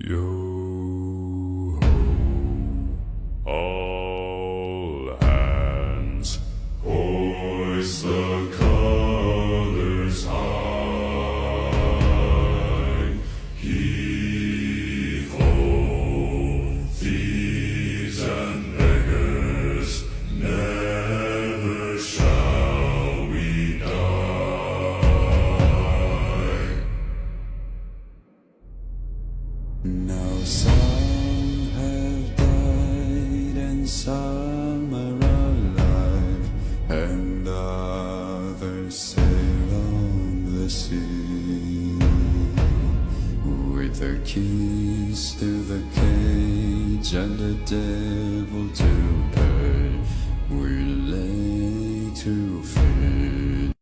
Yo ho, all hands, hoist the colors high. Heave ho, thieves and beggars, never shall we die. Now some have died and some are alive, and others sail on the sea with their keys to the cage and the devil to pay. We lay to feed